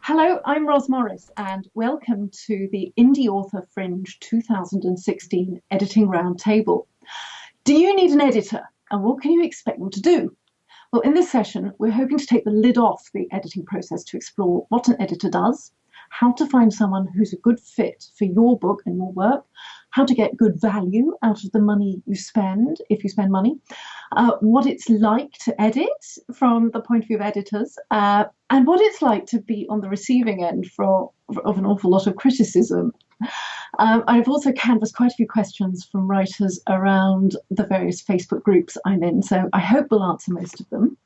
Hello, I'm Roz Morris, and welcome to the Indie Author Fringe 2016 Editing Roundtable. Do you need an editor, and what can you expect them to do? Well, in this session, we're hoping to take the lid off the editing process to explore what an editor does, how to find someone who's a good fit for your book and your work, how to get good value out of the money you spend, if you spend money, what it's like to edit from the point of view of editors, and what it's like to be on the receiving end of an awful lot of criticism. I've also canvassed quite a few questions from writers around the various Facebook groups I'm in, so I hope we'll answer most of them.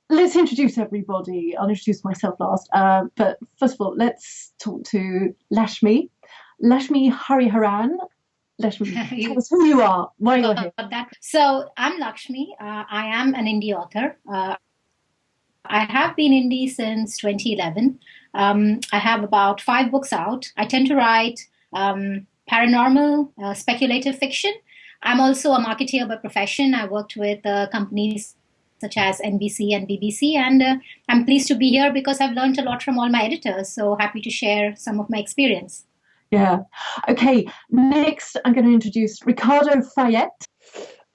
Let's introduce everybody. I'll introduce myself last. But first of all, let's talk to Laxmi Hariharan. Laxmi, tell us who you are, why you're here. So I'm Laxmi. I am an indie author. I have been indie since 2011. I have about 5 books out. I tend to write paranormal, speculative fiction. I'm also a marketeer by profession. I worked with companies such as NBC and BBC, and I'm pleased to be here because I've learned a lot from all my editors. So happy to share some of my experience. Yeah. Okay. Next, I'm going to introduce Ricardo Fayet.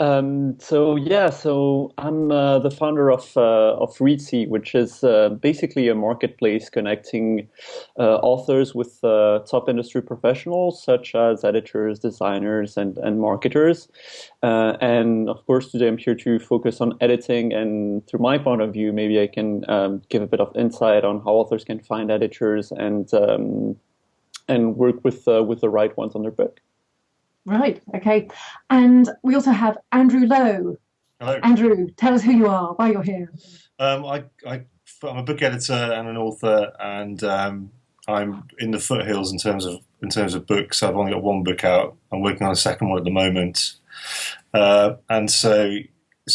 So I'm the founder of Reedsy, which is basically a marketplace connecting authors with top industry professionals such as editors, designers, and marketers. And of course, today I'm here to focus on editing. And through my point of view, maybe I can give a bit of insight on how authors can find editors and work with the right ones on their book. Right, okay. And we also have Andrew Lowe. Hello. Andrew, tell us who you are, why you're here. I'm a book editor and an author, and I'm in the foothills in terms of books. I've only got 1 book out. I'm working on a second one at the moment, and so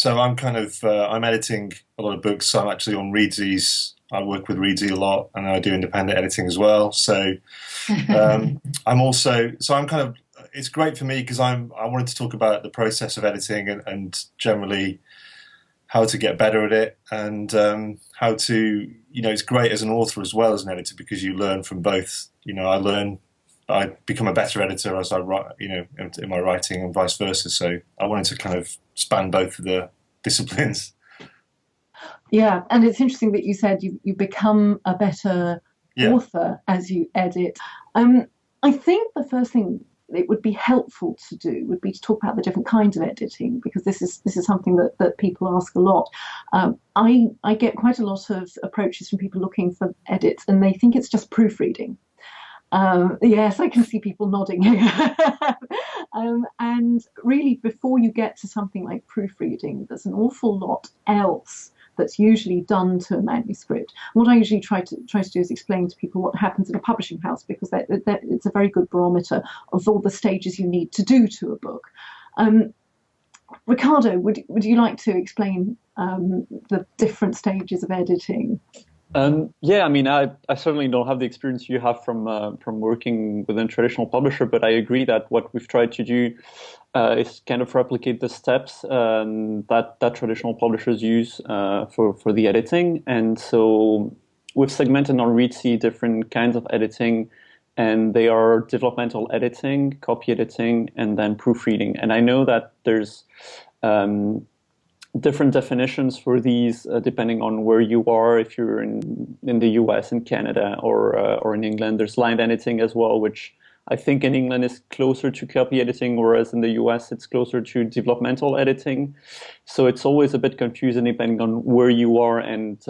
I'm I'm editing a lot of books. So I'm actually on Reedsy's. I work with Reedsy a lot, and I do independent editing as well. So it's great for me because I wanted to talk about the process of editing and generally how to get better at it, and how to, it's great as an author as well as an editor because you learn from both. I become a better editor as I write, in my writing, and vice versa. So I wanted to kind of span both of the disciplines. Yeah, and it's interesting that you said you become a better author as you edit. I think the first thing it would be helpful to do would be to talk about the different kinds of editing, because this is something that people ask a lot. I get quite a lot of approaches from people looking for edits, and they think it's just proofreading. Yes, I can see people nodding here. And really, before you get to something like proofreading, there's an awful lot else that's usually done to a manuscript. What I usually try to do is explain to people what happens in a publishing house, because it's a very good barometer of all the stages you need to do to a book. Ricardo, would you like to explain the different stages of editing? I certainly don't have the experience you have from working within traditional publisher, but I agree that what we've tried to do is kind of replicate the steps that traditional publishers use for the editing. And so we've segmented on Reedsy different kinds of editing, and they are developmental editing, copy editing, and then proofreading. And I know that there's different definitions for these depending on where you are. If you're in the US, in Canada, or in England, there's line editing as well, which I think in England is closer to copy editing, whereas in the US it's closer to developmental editing. So it's always a bit confusing depending on where you are, and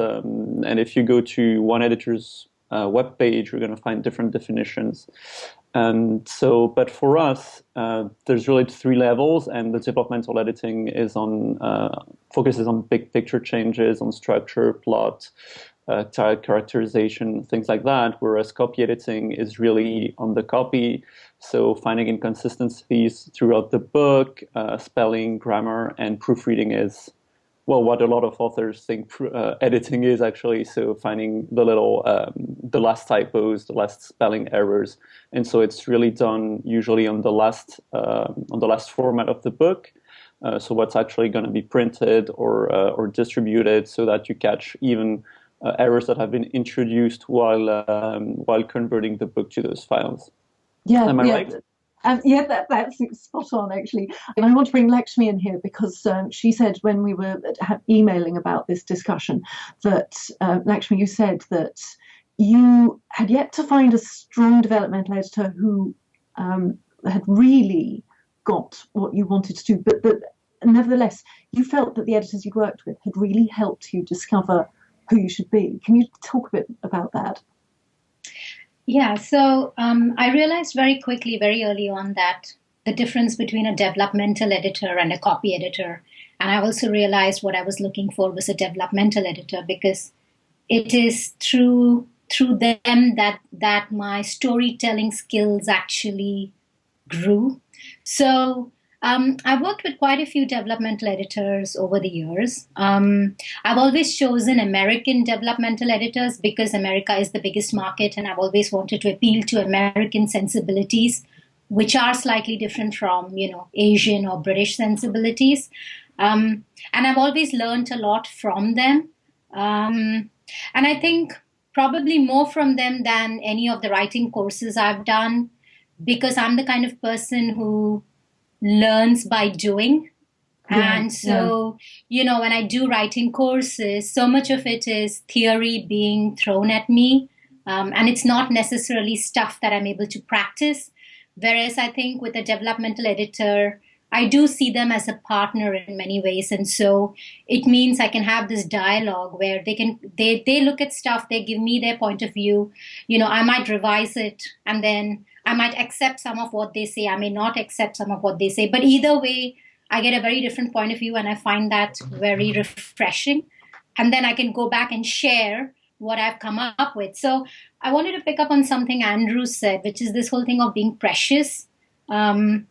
if you go to one editor's web page, you're going to find different definitions. But for us, there's really 3 levels, and the developmental editing is focuses on big picture changes, on structure, plot, characterization, things like that. Whereas copy editing is really on the copy, so finding inconsistencies throughout the book, spelling, grammar, and proofreading is, well, what a lot of authors think editing is actually. So finding the last typos, the last spelling errors, and so it's really done usually on the last format of the book. So what's actually going to be printed or distributed, so that you catch even errors that have been introduced while converting the book to those files. Yeah, Am I right? Yeah, that's spot on, actually. And I want to bring Laxmi in here because she said when we were emailing about this discussion that, Laxmi, you said that you had yet to find a strong developmental editor who had really got what you wanted to do, but nevertheless, you felt that the editors you'd worked with had really helped you discover who you should be. Can you talk a bit about that? Yeah, so I realized very quickly, very early on, that the difference between a developmental editor and a copy editor. And I also realized what I was looking for was a developmental editor, because it is through them that my storytelling skills actually grew. So I've worked with quite a few developmental editors over the years. I've always chosen American developmental editors because America is the biggest market, and I've always wanted to appeal to American sensibilities, which are slightly different from, Asian or British sensibilities. And I've always learned a lot from them. And I think probably more from them than any of the writing courses I've done, because I'm the kind of person who learns by doing. And so, when I do writing courses, so much of it is theory being thrown at me. And it's not necessarily stuff that I'm able to practice. Whereas I think with a developmental editor, I do see them as a partner in many ways. And so it means I can have this dialogue where they look at stuff, they give me their point of view. I might revise it, and then I might accept some of what they say. I may not accept some of what they say. But either way, I get a very different point of view, and I find that very refreshing. And then I can go back and share what I've come up with. So I wanted to pick up on something Andrew said, which is this whole thing of being precious. And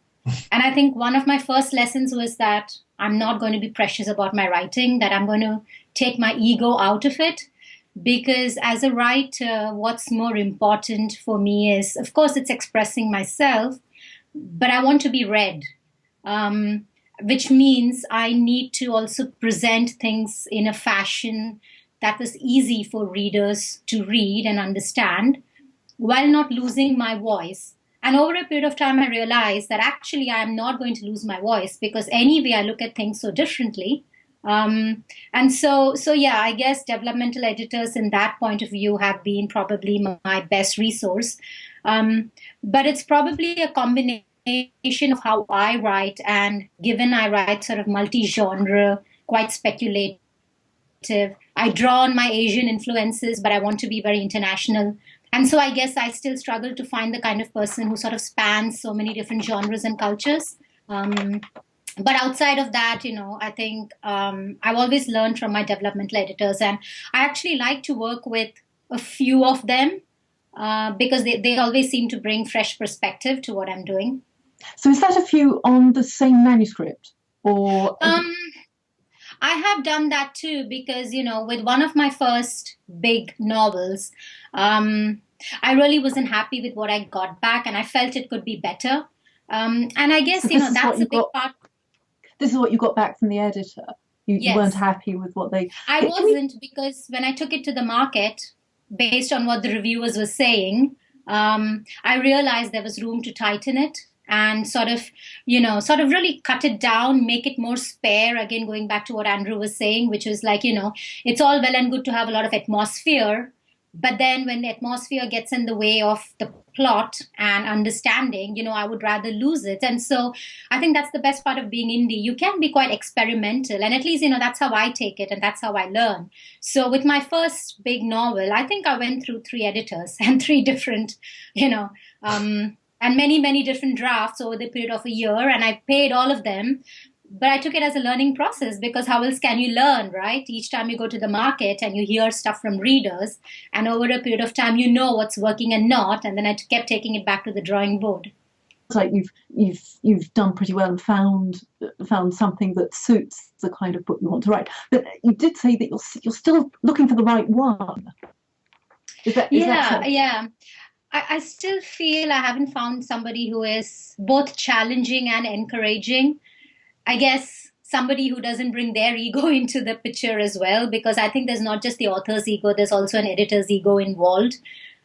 I think one of my first lessons was that I'm not going to be precious about my writing, that I'm going to take my ego out of it. Because as a writer, what's more important for me is, of course, it's expressing myself, but I want to be read, which means I need to also present things in a fashion that was easy for readers to read and understand while not losing my voice. And over a period of time, I realized that actually I'm not going to lose my voice, because anyway, I look at things so differently. And so I guess developmental editors in that point of view have been probably my best resource. But it's probably a combination of how I write, and given I write sort of multi-genre, quite speculative, I draw on my Asian influences, but I want to be very international. And so I guess I still struggle to find the kind of person who sort of spans so many different genres and cultures. But outside of that, I think I've always learned from my developmental editors, and I actually like to work with a few of them because they always seem to bring fresh perspective to what I'm doing. So is that a few on the same manuscript, or? I have done that too, because, with one of my first big novels, I really wasn't happy with what I got back, and I felt it could be better. And I guess, that's a big part. This is what you got back from the editor. You weren't happy with what they... I wasn't, because when I took it to the market, based on what the reviewers were saying, I realized there was room to tighten it and sort of really cut it down, make it more spare. Again, going back to what Andrew was saying, which was like, it's all well and good to have a lot of atmosphere, but then when the atmosphere gets in the way of the plot and understanding, I would rather lose it. And so I think that's the best part of being indie. You can be quite experimental, and at least, that's how I take it, and that's how I learn. So with my first big novel, I think I went through 3 editors and 3 different, and many, many different drafts over the period of a year, and I paid all of them. But I took it as a learning process, because how else can you learn, right? Each time you go to the market and you hear stuff from readers, and over a period of time, what's working and not. And then I kept taking it back to the drawing board. It's like you've done pretty well and found something that suits the kind of book you want to write. But you did say that you're still looking for the right one. Is that so? Yeah. I still feel I haven't found somebody who is both challenging and encouraging. I guess somebody who doesn't bring their ego into the picture as well, because I think there's not just the author's ego, there's also an editor's ego involved.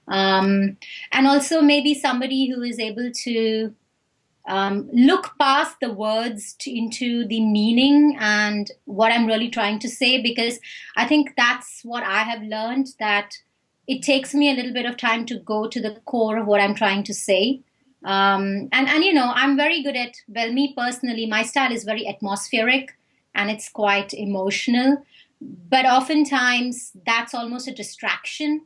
And also maybe somebody who is able to look past the words into the meaning and what I'm really trying to say, because I think that's what I have learned, that it takes me a little bit of time to go to the core of what I'm trying to say. And I'm very good at, well, me personally, my style is very atmospheric and it's quite emotional, but oftentimes that's almost a distraction,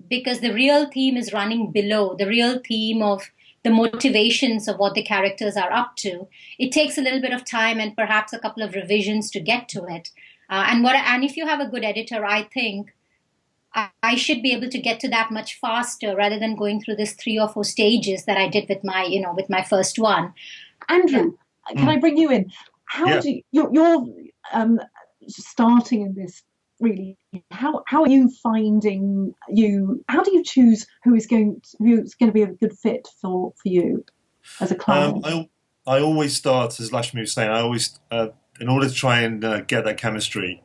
because the real theme is running below, the real theme of the motivations of what the characters are up to. It takes a little bit of time and perhaps a couple of revisions to get to it. And if you have a good editor, I think I should be able to get to that much faster rather than going through this 3 or 4 stages that I did with my first one. Andrew, can I bring you in? How do you're starting in this, really? How are you finding how do you choose who's going to be a good fit for you as a client? I always start, as Laxmi was saying, I always in order to try and get that chemistry,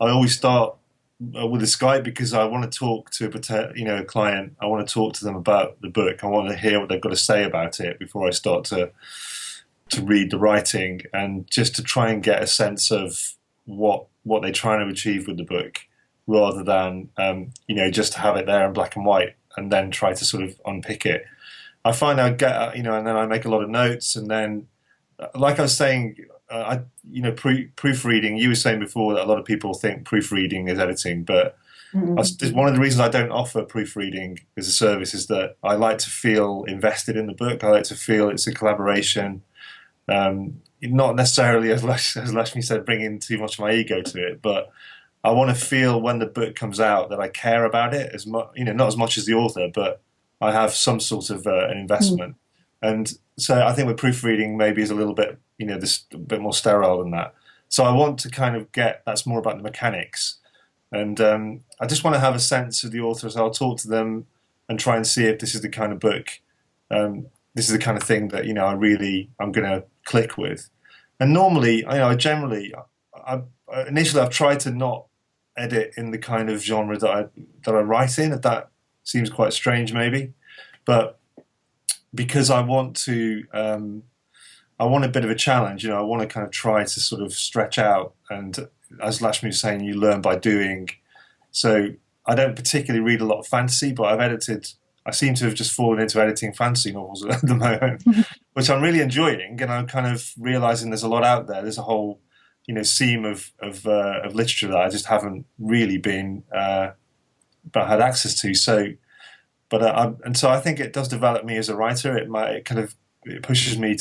I always start with a Skype, because I want to talk to a client. I want to talk to them about the book. I want to hear what they've got to say about it before I start to read the writing, and just to try and get a sense of what they're trying to achieve with the book, rather than just have it there in black and white and then try to sort of unpick it. I find I get and then I make a lot of notes, and then, like I was saying, proofreading. You were saying before that a lot of people think proofreading is editing, but one of the reasons I don't offer proofreading as a service is that I like to feel invested in the book. I like to feel it's a collaboration. Not necessarily, as Laxmi said, bringing too much of my ego to it, but I want to feel when the book comes out that I care about it as much, not as much as the author, but I have some sort of an investment. And so I think with proofreading maybe is a little bit, this a bit more sterile than that. So I want to kind of that's more about the mechanics. And I just want to have a sense of the author, so I'll talk to them and try and see if this is the kind of book, this is the kind of thing that, I'm going to click with. And normally, initially I've tried to not edit in the kind of genre that I write in. If that seems quite strange, maybe, but because I want to, I want a bit of a challenge. I want to kind of try to sort of stretch out. And as Laxmi was saying, you learn by doing. So I don't particularly read a lot of fantasy, but I seem to have just fallen into editing fantasy novels at the moment, which I'm really enjoying. And I'm kind of realizing there's a lot out there. There's a whole, seam of literature that I just haven't really been, but had access to. So, so I think it does develop me as a writer. It pushes me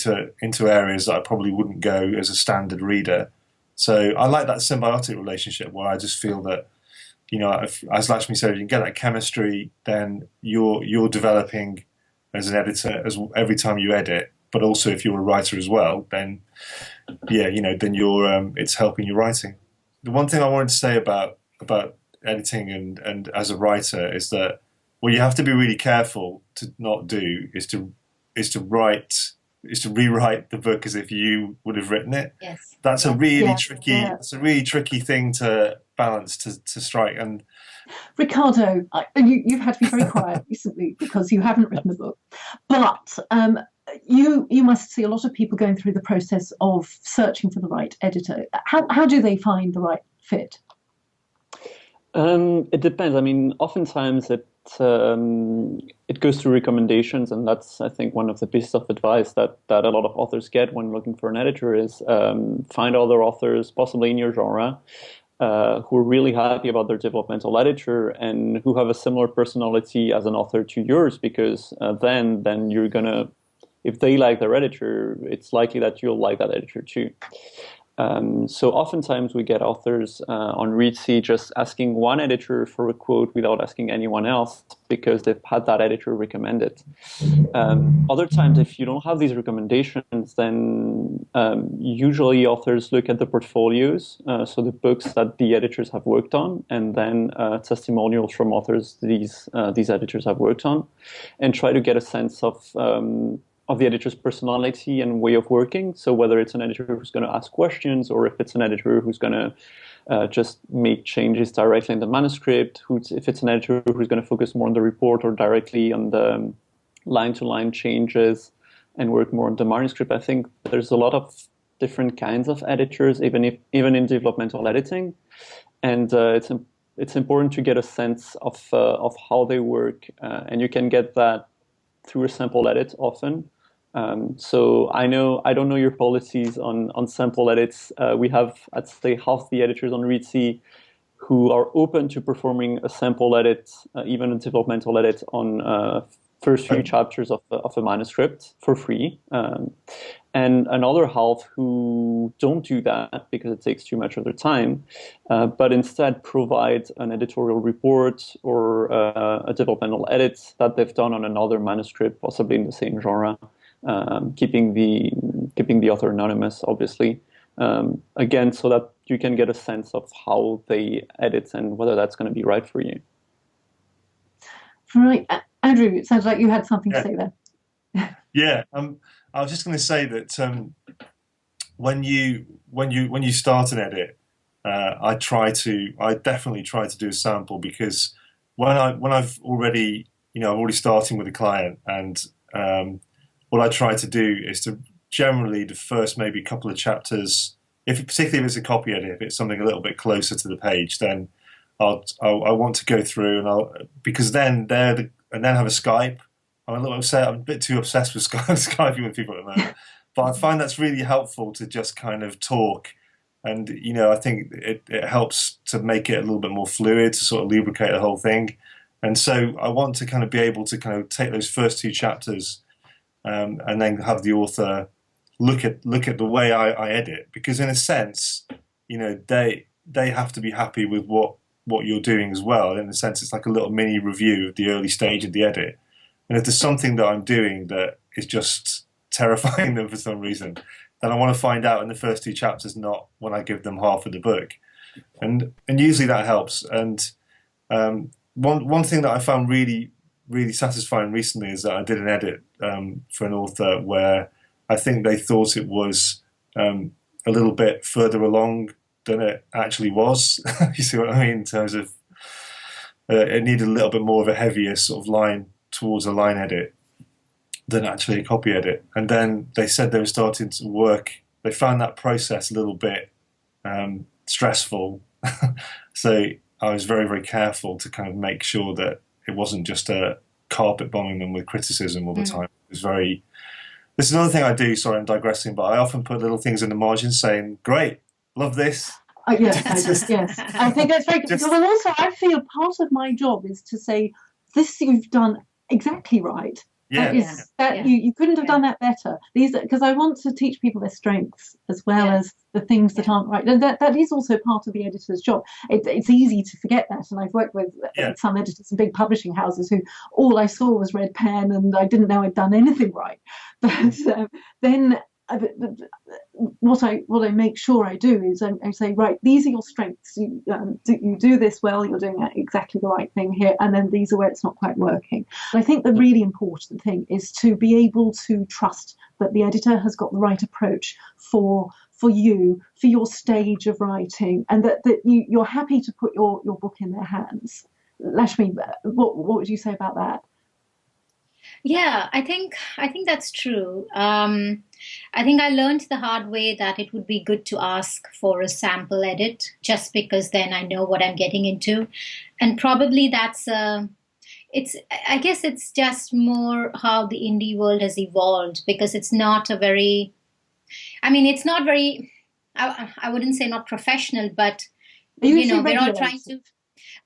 into areas that I probably wouldn't go as a standard reader. So I like that symbiotic relationship where I just feel that, as Laxmi said, you can get that chemistry, then you're developing as an editor every time you edit. But also, if you're a writer as well, then then you're it's helping your writing. The one thing I wanted to say about editing and as a writer is that what you have to be really careful to not do is to rewrite the book as if you would have written it. Yes. That's a really tricky. Yeah. It's a really tricky thing to balance to strike. And Ricardo, you've had to be very quiet recently because you haven't written a book, but you must see a lot of people going through the process of searching for the right editor. How do they find the right fit? It depends. I mean, oftentimes it goes through recommendations, and that's, I think, one of the pieces of advice that a lot of authors get when looking for an editor is find other authors, possibly in your genre, who are really happy about their developmental editor and who have a similar personality as an author to yours, because then you're gonna, if they like their editor, it's likely that you'll like that editor too. So oftentimes we get authors on Readsy just asking one editor for a quote without asking anyone else because they've had that editor recommend it. Other times, if you don't have these recommendations, then usually authors look at the portfolios, so the books that the editors have worked on, and then testimonials from authors these editors have worked on, and try to get a sense of the editor's personality and way of working. So whether it's an editor who's going to ask questions, or if it's an editor who's going to just make changes directly in the manuscript, if it's an editor who's going to focus more on the report or directly on the line-to-line changes and work more on the manuscript. I think there's a lot of different kinds of editors, even in developmental editing, and it's important to get a sense of how they work, and you can get that through a sample edit often. So I don't know your policies on sample edits. We have, I'd say, half the editors on Reedsy who are open to performing a sample edit, even a developmental edit on first few chapters of a manuscript for free, and another half who don't do that because it takes too much of their time, but instead provide an editorial report or a developmental edit that they've done on another manuscript, possibly in the same genre, keeping the author anonymous, obviously. Again, so that you can get a sense of how they edit and whether that's going to be right for you. Right. Andrew, it sounds like you had something to say there. Yeah, I was just going to say that when you start an edit, I definitely try to do a sample, because when I've already starting with a client, and what I try to do is to generally the first maybe couple of chapters, particularly if it's a copy edit, if it's something a little bit closer to the page, then I want to go through because then and then have a Skype. I'm a little upset. I'm a bit too obsessed with Skyping with people at the moment, but I find that's really helpful to just kind of talk, and I think it helps to make it a little bit more fluid, to sort of lubricate the whole thing. And so I want to kind of be able to kind of take those first two chapters, and then have the author look at the way I edit, because in a sense, they have to be happy with what you're doing as well. In a sense, it's like a little mini review of the early stage of the edit. And if there's something that I'm doing that is just terrifying them for some reason, then I want to find out in the first two chapters, not when I give them half of the book. And usually that helps. And one thing that I found really, really satisfying recently is that I did an edit for an author where I think they thought it was a little bit further along than it actually was. You see what I mean? In terms of it needed a little bit more of a heavier sort of line towards a line edit than actually a copy edit. And then they said they were starting to work. They found that process a little bit stressful. So I was very, very careful to kind of make sure that it wasn't just a carpet bombing them with criticism all the time. It was very. This is another thing I do. Sorry, I'm digressing, but I often put little things in the margin saying, "Great, love this." Yes. I think that's very good. Well, also, I feel part of my job is to say, this you've done exactly right. You couldn't have done that better. Because I want to teach people their strengths as well as the things that aren't right. And that is also part of the editor's job. It's easy to forget that. And I've worked with some editors in big publishing houses who all I saw was red pen and I didn't know I'd done anything right. But then what I make sure I do is I say, right, these are your strengths. You do this well. You're doing exactly the right thing here, and then these are where it's not quite working. I think the really important thing is to be able to trust that the editor has got the right approach for you, for your stage of writing, and that you're happy to put your book in their hands. Laxmi, what would you say about that? Yeah, I think that's true. I think I learned the hard way that it would be good to ask for a sample edit, just because then I know what I'm getting into. And probably that's I guess it's just more how the indie world has evolved, because it's not very, I wouldn't say not professional, but we're all trying to.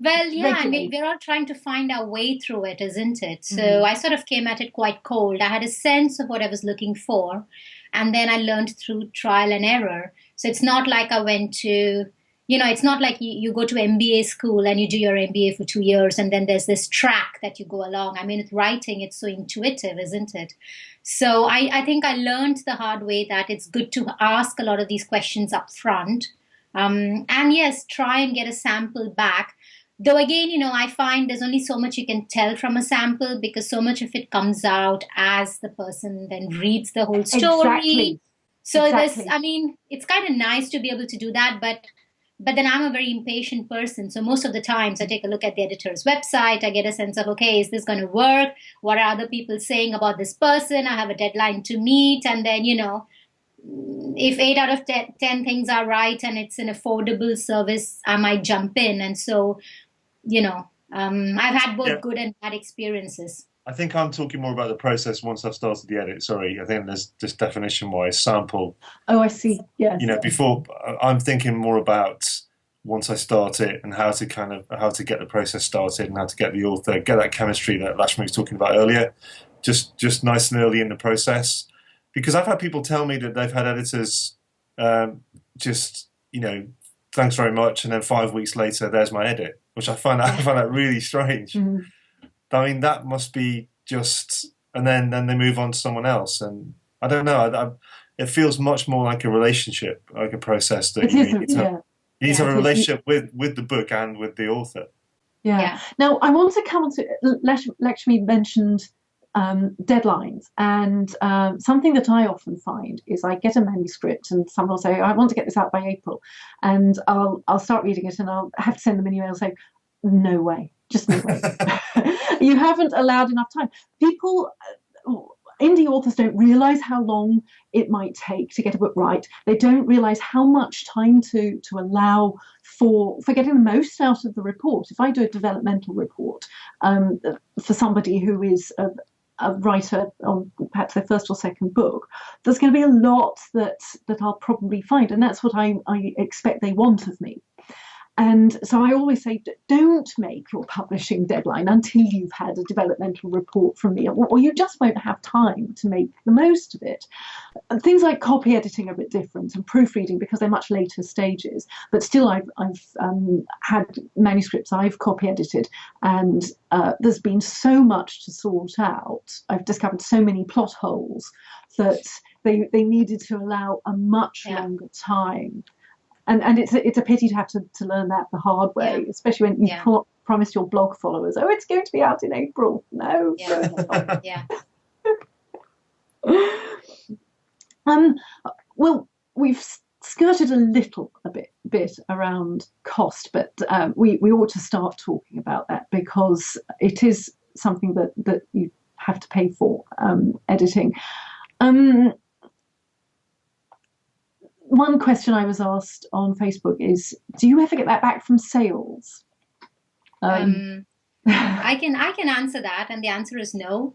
Well, yeah, we're all trying to find our way through it, isn't it? So I sort of came at it quite cold. I had a sense of what I was looking for, and then I learned through trial and error. So it's not like I went to, it's not like you go to MBA school and you do your MBA for 2 years and then there's this track that you go along. I mean, with writing, it's so intuitive, isn't it? So I think I learned the hard way that it's good to ask a lot of these questions up front. And yes, try and get a sample back. Though again, I find there's only so much you can tell from a sample because so much of it comes out as the person then reads the whole story. Exactly. So Exactly. it's kind of nice to be able to do that, but then I'm a very impatient person. So most of the times I take a look at the editor's website. I get a sense of, okay, is this going to work? What are other people saying about this person? I have a deadline to meet. And then, if 8 out of 10 things are right and it's an affordable service, I might jump in. And so, I've had both good and bad experiences. I think I'm talking more about the process once I've started the edit. Sorry, I think there's just definition-wise sample. Oh, I see. Yes. Before I'm thinking more about once I start it and how to get the process started and how to get the author, get that chemistry that Laxmi was talking about earlier, just nice and early in the process. Because I've had people tell me that they've had editors thanks very much, and then 5 weeks later, there's my edit, which I find that really strange. Mm-hmm. I mean, that must be just, and then they move on to someone else, and I don't know. It feels much more like a relationship, like a process that you need to have a relationship with the book and with the author. Yeah. Now, I want to come on to Laxmi mentioned deadlines, and something that I often find is I get a manuscript and someone will say, I want to get this out by April, and I'll start reading it and I'll have to send them an email saying, no way, just no way. You haven't allowed enough time. Indie authors don't realize how long it might take to get a book right. They don't realize how much time to allow for getting the most out of the report. If I do a developmental report for somebody who is a writer on perhaps their first or second book, there's going to be a lot that I'll probably find, and that's what I expect they want of me. And so I always say, don't make your publishing deadline until you've had a developmental report from me, or you just won't have time to make the most of it. And things like copy editing are a bit different, and proofreading, because they're much later stages. But still, I've had manuscripts I've copy edited, and there's been so much to sort out. I've discovered so many plot holes that they needed to allow a much longer time. And it's a pity to have to learn that the hard way, especially when you promise your blog followers, oh, it's going to be out in April. No. Yeah. Well, we've skirted a bit around cost, but we ought to start talking about that, because it is something that you have to pay for, editing. One question I was asked on Facebook is, do you ever get that back from sales? I can answer that, and the answer is no.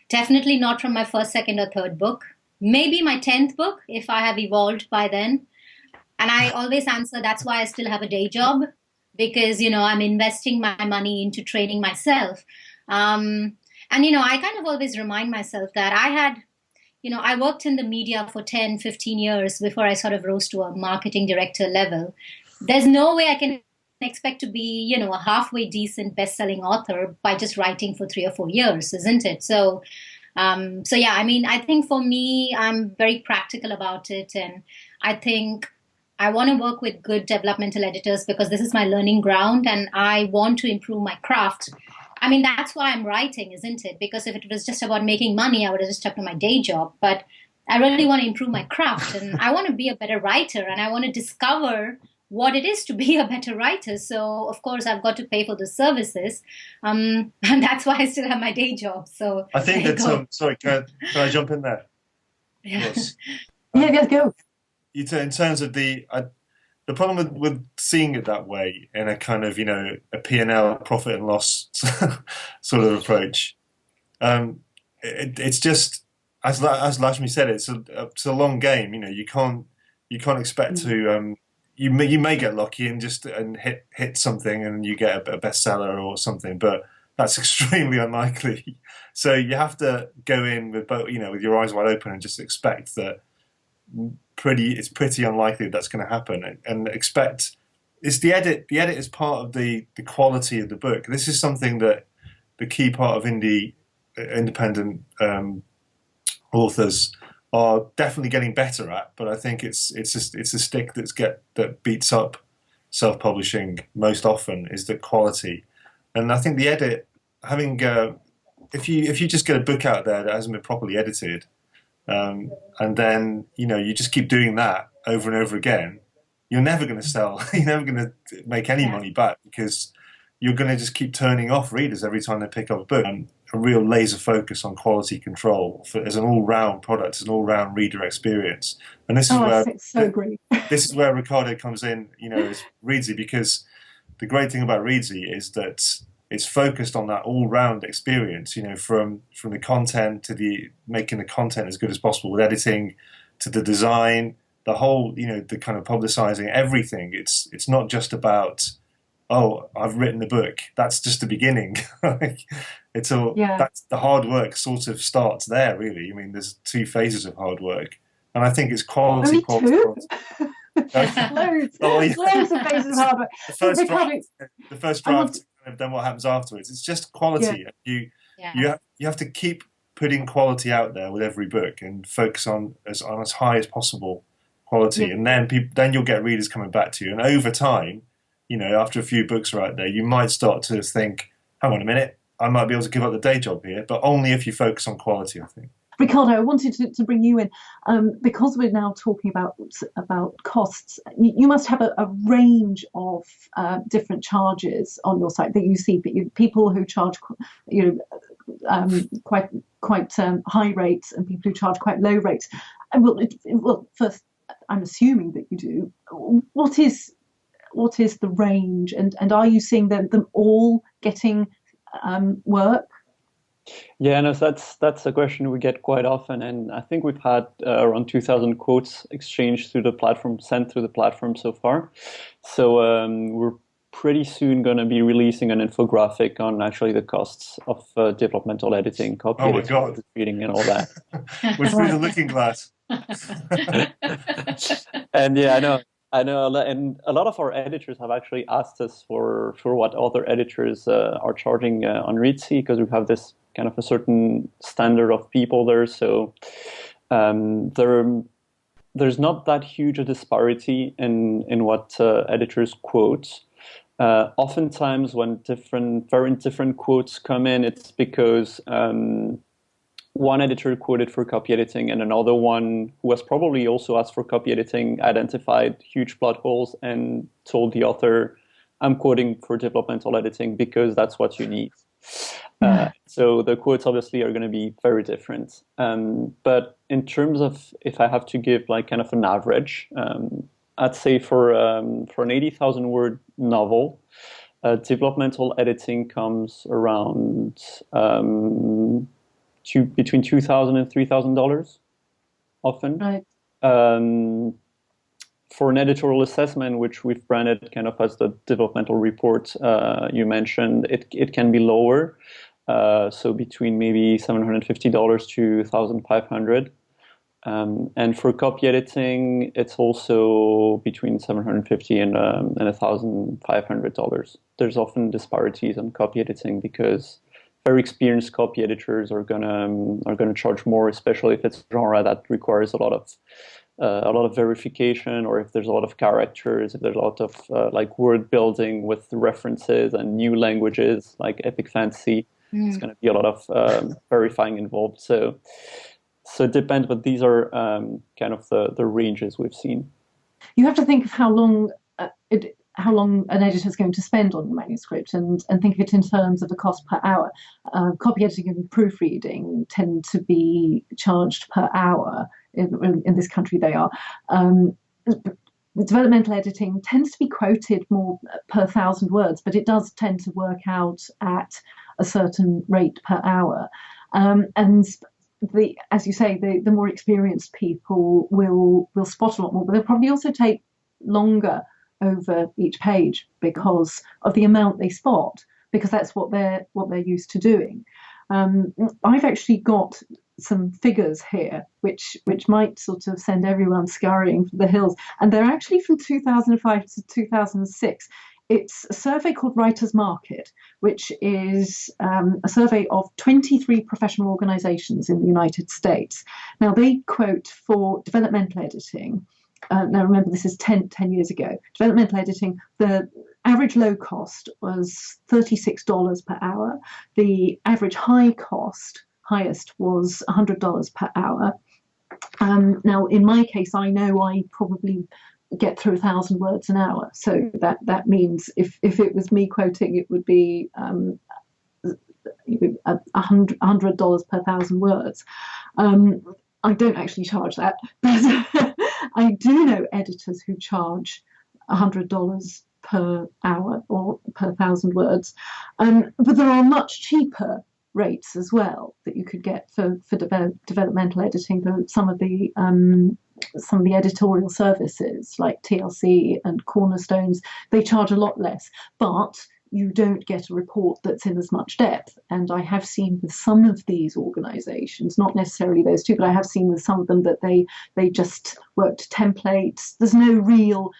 Definitely not from my first, second, or third book. Maybe my 10th book, if I have evolved by then. And I always answer, that's why I still have a day job, because, I'm investing my money into training myself. And, I kind of always remind myself that I worked in the media for 10, 15 years before I sort of rose to a marketing director level. There's no way I can expect to be, a halfway decent best-selling author by just writing for 3 or 4 years, isn't it? So I think for me, I'm very practical about it. And I think I want to work with good developmental editors because this is my learning ground and I want to improve my craft. I mean, that's why I'm writing, isn't it? Because if it was just about making money, I would have just stuck to my day job. But I really want to improve my craft, and I want to be a better writer, and I want to discover what it is to be a better writer. So, of course, I've got to pay for the services, and that's why I still have my day job. So I think that's sorry, can I jump in there? Yeah. Yes. Yeah, go. In terms of the problem with seeing it that way in a kind of, a P&L, profit and loss sort of approach, it's just, as Laxmi said, it's a long game. You can't expect to. You may get lucky and hit something and you get a bestseller or something, but that's extremely unlikely. So you have to go in with both, with your eyes wide open and just expect that. It's pretty unlikely that's going to happen, and expect it's the edit. The edit is part of the quality of the book. This is something that the key part of independent authors are definitely getting better at. But I think it's a stick that beats up self-publishing most often is the quality. And I think the edit, having if you just get a book out there that hasn't been properly edited, and then you just keep doing that over and over again, you're never going to sell. You're never going to make any money back, because you're going to just keep turning off readers every time they pick up a book. A real laser focus on quality control as an all-round product, as an all-round reader experience. And this is this is where Ricardo comes in, as Readsy, because the great thing about Readsy is that it's focused on that all-round experience, from the content to the making the content as good as possible with editing, to the design, the whole, the kind of publicizing, everything. It's not just about, oh, I've written the book. That's just the beginning. It's all, that's the hard work sort of starts there, really. I mean, there's 2 phases of hard work, and I think it's quality. Loads of phases of hard work. The first draft, and then what happens afterwards. It's just quality. You have to keep putting quality out there with every book, and focus on as high as possible quality, and then you'll get readers coming back to you. And over time, after a few books are out there, you might start to think, hang on a minute, I might be able to give up the day job here, but only if you focus on quality, I think. Ricardo, I wanted to bring you in because we're now talking about costs. You must have a range of different charges on your site that you see. People who charge, quite high rates, and people who charge quite low rates. Well, first, I'm assuming that you do. What is the range, and are you seeing them all getting work? Yeah, no, that's a question we get quite often, and I think we've had around 2,000 quotes exchanged through the platform, sent through the platform so far. So we're pretty soon going to be releasing an infographic on actually the costs of developmental editing, copy editing, reading, and all that. We're through the looking glass. And yeah, I know, and a lot of our editors have actually asked us for what other editors are charging on Readsy, because we have this kind of a certain standard of people there. So there's not that huge a disparity in what editors quote. Oftentimes, when very different quotes come in, it's because one editor quoted for copy editing, and another one, who has probably also asked for copy editing, identified huge plot holes and told the author, I'm quoting for developmental editing because that's what you need. So the quotes obviously are going to be very different. But in terms of, if I have to give like kind of an average, I'd say for an 80,000 word novel, developmental editing comes around between $2,000 and $3,000 often. Right. For an editorial assessment, which we've branded kind of as the developmental report you mentioned, it can be lower. So between maybe $750 to $1,500. And for copy editing, it's also between $750 and $1,500. There's often disparities on copy editing because very experienced copy editors are gonna charge more, especially if it's a genre that requires a lot of verification, or if there's a lot of characters, if there's a lot of like word building with references and new languages like epic fantasy. It's going to be a lot of verifying involved. So it depends, but these are kind of the ranges we've seen. You have to think of how long an editor is going to spend on the manuscript, and think of it in terms of the cost per hour. Copy editing and proofreading tend to be charged per hour. In this country, they are. Developmental editing tends to be quoted more per 1,000 words, but it does tend to work out at a certain rate per hour. And as you say, the more experienced people will spot a lot more, but they'll probably also take longer over each page because of the amount they spot, because that's what they're used to doing. I've actually got some figures here which might sort of send everyone scurrying for the hills, and they're actually from 2005 to 2006. It's a survey called Writer's Market, which is a survey of 23 professional organizations in the United States. Now, they quote for developmental editing now remember this is 10 years ago, developmental editing, the average low cost was $36 per hour. The average highest was $100 per hour. Now, in my case, I know I probably get through 1,000 words an hour. So that means if it was me quoting, it would be $100 per 1,000 words. I don't actually charge that, but I do know editors who charge $100 per hour or per 1,000 words. But there are much cheaper rates as well that you could get for developmental editing. Some of the editorial services like TLC and Cornerstones, they charge a lot less, but you don't get a report that's in as much depth. And I have seen with some of these organizations, not necessarily those two, but I have seen with some of them that they just work to templates. There's no real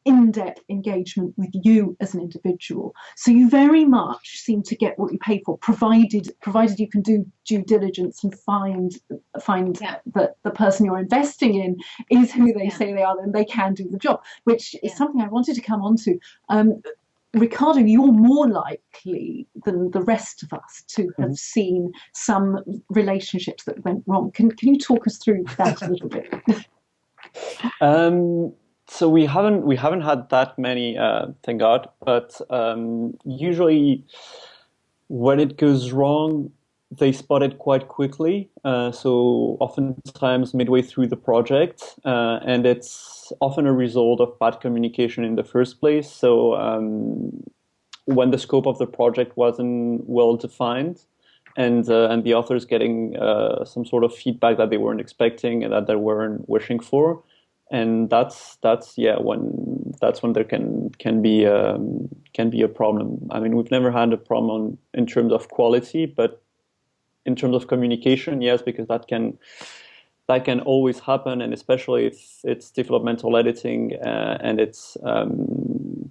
in-depth engagement with you as an individual. So you very much seem to get what you pay for, provided you can do due diligence and find that the person you're investing in is who they say they are, then they can do the job, which is something I wanted to come on to. Ricardo, you're more likely than the rest of us to have seen some relationships that went wrong. Can you talk us through that a little bit? So we haven't had that many, thank God. But usually, when it goes wrong, they spot it quite quickly. So oftentimes midway through the project, and it's often a result of bad communication in the first place. So when the scope of the project wasn't well defined, and the authors getting some sort of feedback that they weren't expecting and that they weren't wishing for. And that's when there can be a problem. I mean, we've never had a problem in terms of quality, but in terms of communication, yes, because that can always happen, and especially if it's developmental editing and it's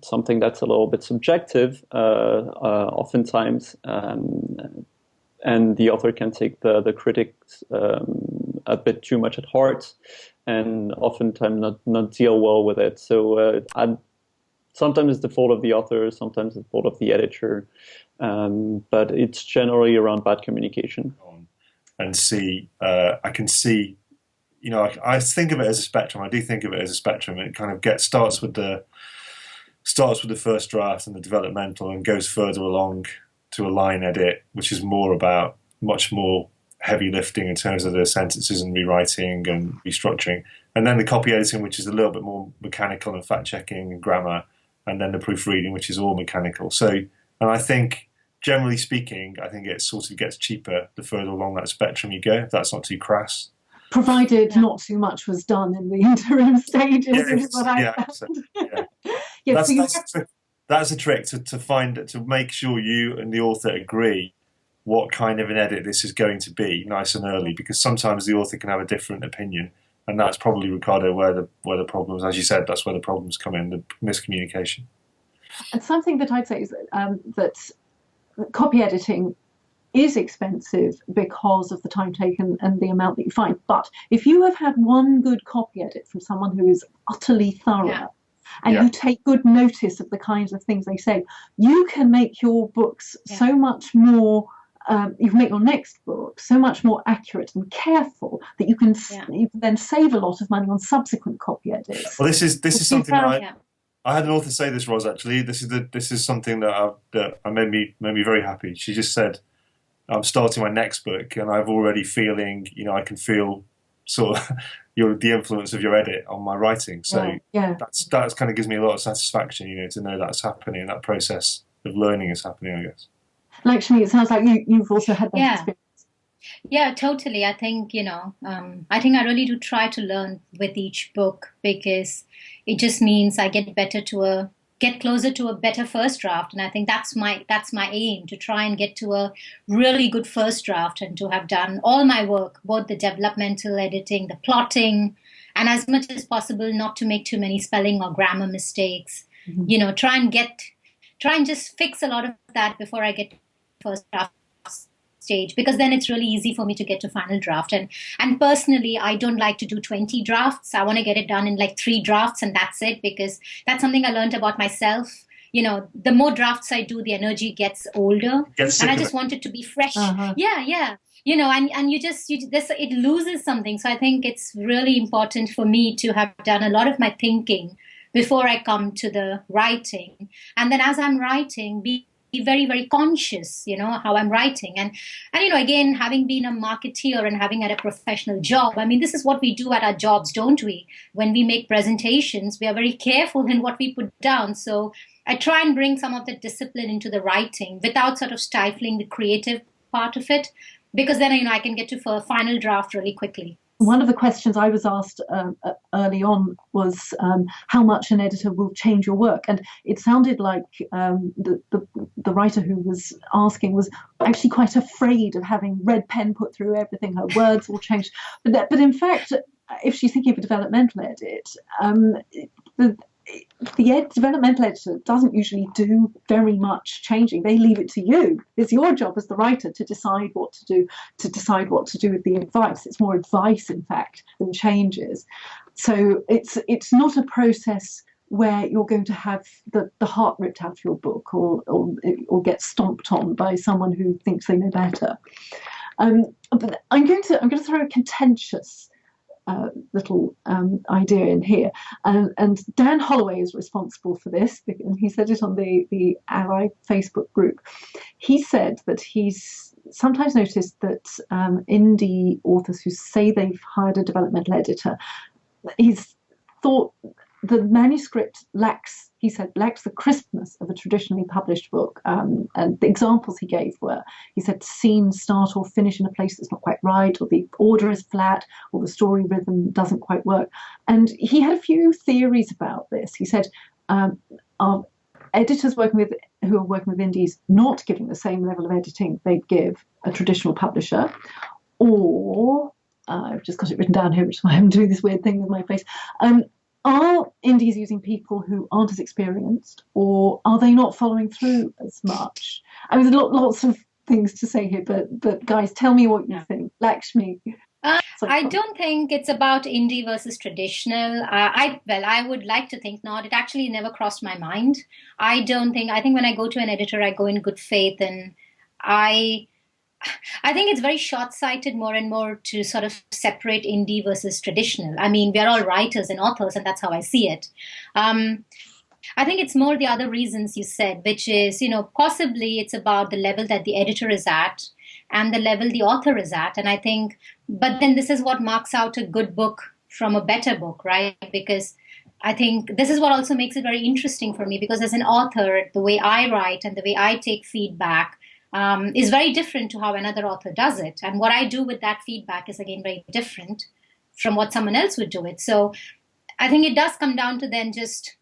something that's a little bit subjective, oftentimes, and the author can take the critics a bit too much at heart, and oftentimes not deal well with it. So sometimes it's the fault of the author, sometimes it's the fault of the editor, but it's generally around bad communication. And I can see, I think of it as a spectrum. I do think of it as a spectrum. It kind of starts with the first draft and the developmental, and goes further along to a line edit, which is much more heavy lifting in terms of the sentences and rewriting and restructuring, and then the copy editing, which is a little bit more mechanical and fact checking and grammar, and then the proofreading, which is all mechanical. So, and I think, generally speaking, I think it sort of gets cheaper the further along that spectrum you go, if that's not too crass. Provided not too much was done in the interim stages, is what I found. So, that's a trick to make sure you and the author agree what kind of an edit this is going to be, nice and early, because sometimes the author can have a different opinion, and that's probably, Ricardo, where the problems, as you said, that's where the problems come in, the miscommunication. And something that I'd say is that copy editing is expensive because of the time taken and the amount that you find. But if you have had one good copy edit from someone who is utterly thorough, and you take good notice of the kinds of things they say, you can make your books so much more. You can make your next book so much more accurate and careful that you can then save a lot of money on subsequent copy edits. Well, this is something that I had an author say this, Roz. Actually, this is something that made me very happy. She just said, "I'm starting my next book, and I'm already feeling, I can feel sort of the influence of your edit on my writing." So that kind of gives me a lot of satisfaction, to know that's happening, and that process of learning is happening, I guess. Laxmi, it sounds like you've also had that experience. Yeah, totally. I think, I really do try to learn with each book, because it just means I get closer to a better first draft. And I think that's my aim, to try and get to a really good first draft, and to have done all my work, both the developmental editing, the plotting, and as much as possible not to make too many spelling or grammar mistakes. Try and just fix a lot of that before I get first draft. stage, because then it's really easy for me to get to final draft. And personally, I don't like to do 20 drafts. I want to get it done in like 3 drafts and that's it, because that's something I learned about myself. The more drafts I do, the energy gets older, and I just want it to be fresh. Yeah. And it loses something. So I think it's really important for me to have done a lot of my thinking before I come to the writing. And then as I'm writing, be very, very conscious, how I'm writing. And again, having been a marketeer and having had a professional job, I mean, this is what we do at our jobs, don't we? When we make presentations, we are very careful in what we put down. So I try and bring some of the discipline into the writing without sort of stifling the creative part of it, because then, I can get to a final draft really quickly. One of the questions I was asked early on was how much an editor will change your work. And it sounded like the writer who was asking was actually quite afraid of having red pen put through everything. Her words will change. But in fact, if she's thinking of a developmental edit, the developmental editor doesn't usually do very much changing. They leave it to you. It's your job as the writer to decide what to do, with the advice. It's more advice, in fact, than changes. So it's not a process where you're going to have the heart ripped out of your book or get stomped on by someone who thinks they know better. But I'm going to throw a contentious little idea in here, and Dan Holloway is responsible for this, and he said it on the Ally Facebook group. He said that he's sometimes noticed that indie authors who say they've hired a developmental editor, he's thought the manuscript lacks the crispness of a traditionally published book. And the examples he gave were, he said, scenes start or finish in a place that's not quite right, or the order is flat, or the story rhythm doesn't quite work. And he had a few theories about this. He said, are editors who are working with indies not giving the same level of editing they'd give a traditional publisher, or I've just got it written down here, which is why I'm doing this weird thing with my face. Are indies using people who aren't as experienced, or are they not following through as much? I mean, there's lots of things to say here, but guys, tell me what you think. Laxmi. I don't think it's about indie versus traditional. I would like to think not. It actually never crossed my mind. I think when I go to an editor, I go in good faith, and I think it's very short-sighted more and more to sort of separate indie versus traditional. I mean, we're all writers and authors, and that's how I see it. I think it's more the other reasons you said, which is, possibly it's about the level that the editor is at and the level the author is at. And I think, but then this is what marks out a good book from a better book, right? Because I think this is what also makes it very interesting for me, because as an author, the way I write and the way I take feedback is very different to how another author does it. And what I do with that feedback is, again, very different from what someone else would do it. So I think it does come down to then just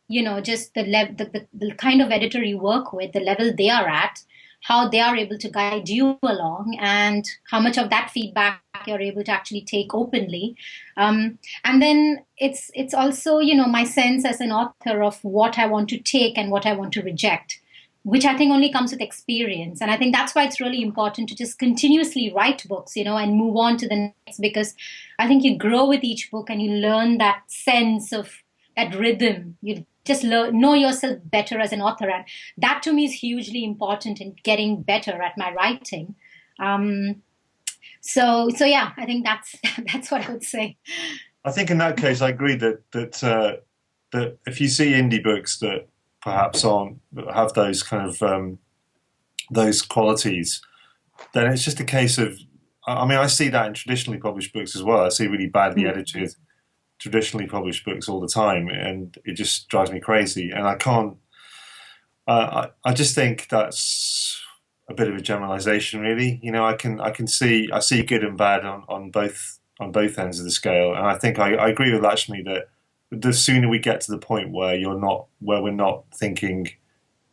the kind of editor you work with, the level they are at, how they are able to guide you along, and how much of that feedback you're able to actually take openly. And then it's also, my sense as an author of what I want to take and what I want to reject, which I think only comes with experience. And I think that's why it's really important to just continuously write books, and move on to the next, because I think you grow with each book and you learn that sense of that rhythm. You just know yourself better as an author. And that to me is hugely important in getting better at my writing. So yeah, I think that's what I would say. I think in that case, I agree that if you see indie books that perhaps have those kind of those qualities, then it's just a case of, I mean, I see that in traditionally published books as well. I see really badly edited traditionally published books all the time, and it just drives me crazy. And I can't, I just think that's a bit of a generalization, really. I see good and bad on both ends of the scale. And I think I agree with Laxmi that the sooner we get to the point where we're not thinking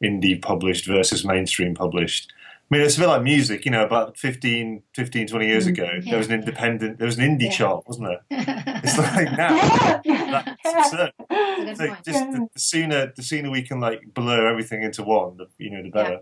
indie published versus mainstream published. I mean, it's a bit like music, about 15, 20 years ago, there was an indie chart, wasn't there? It's like now, that's absurd. So just the sooner we can blur everything into one, the better.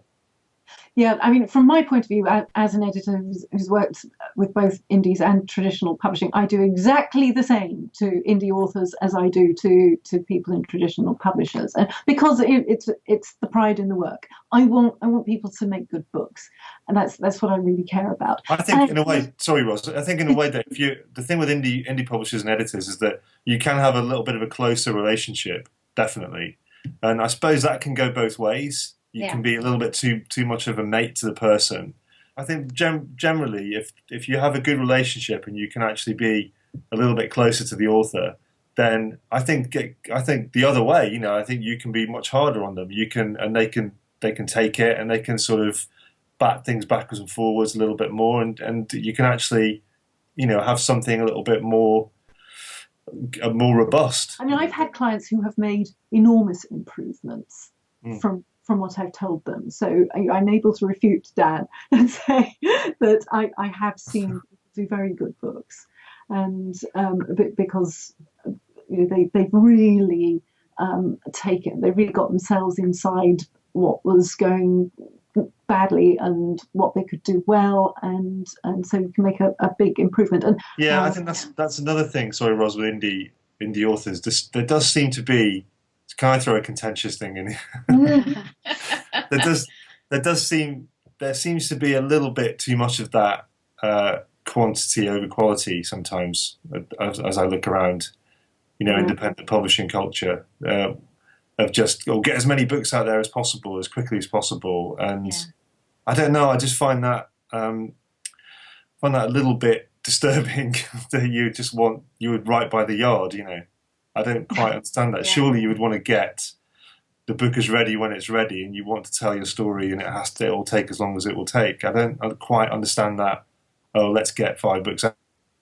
Yeah, I mean, from my point of view, as an editor who's worked with both indies and traditional publishing, I do exactly the same to indie authors as I do to people in traditional publishers, and because it's the pride in the work. I want people to make good books, and that's what I really care about. I think in a way, sorry, Roz, I think in a way that the thing with indie publishers and editors is that you can have a little bit of a closer relationship, definitely, and I suppose that can go both ways. You can be a little bit too much of a mate to the person. I think generally, if you have a good relationship and you can actually be a little bit closer to the author, then I think the other way, you know, I think you can be much harder on them. And they can take it and they can sort of bat things backwards and forwards a little bit more, and you can actually, you know, have something a little bit more robust. I mean, I've had clients who have made enormous improvements from what I've told them. So I'm able to refute Dan and say that I have seen people do very good books, and because you know, they've really they've really got themselves inside what was going badly and what they could do well, and so you can make a big improvement. And yeah, I think that's another thing. Sorry, Roz, with indie authors, there does seem to be. Can I throw a contentious thing in here? There seems to be a little bit too much of that quantity over quality sometimes as I look around, you know, independent publishing culture of just get as many books out there as possible as quickly as possible, and I don't know, I just find that a little bit disturbing that you would write by the yard, you know. I don't quite understand that. Surely you would want to get the book is ready when it's ready, and you want to tell your story, and it'll take as long as it will take. I don't quite understand that. Oh, let's get 5 books out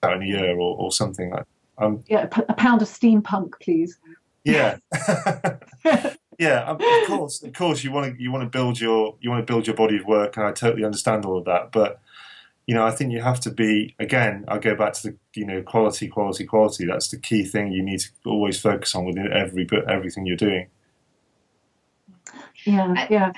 in a year or something like. A pound of steampunk, please. Yeah, yeah. Of course, you want to build your body of work, and I totally understand all of that. But you know, I think you have to be, again, I'll go back to the, you know, quality. That's the key thing you need to always focus on within everything you're doing. Yeah.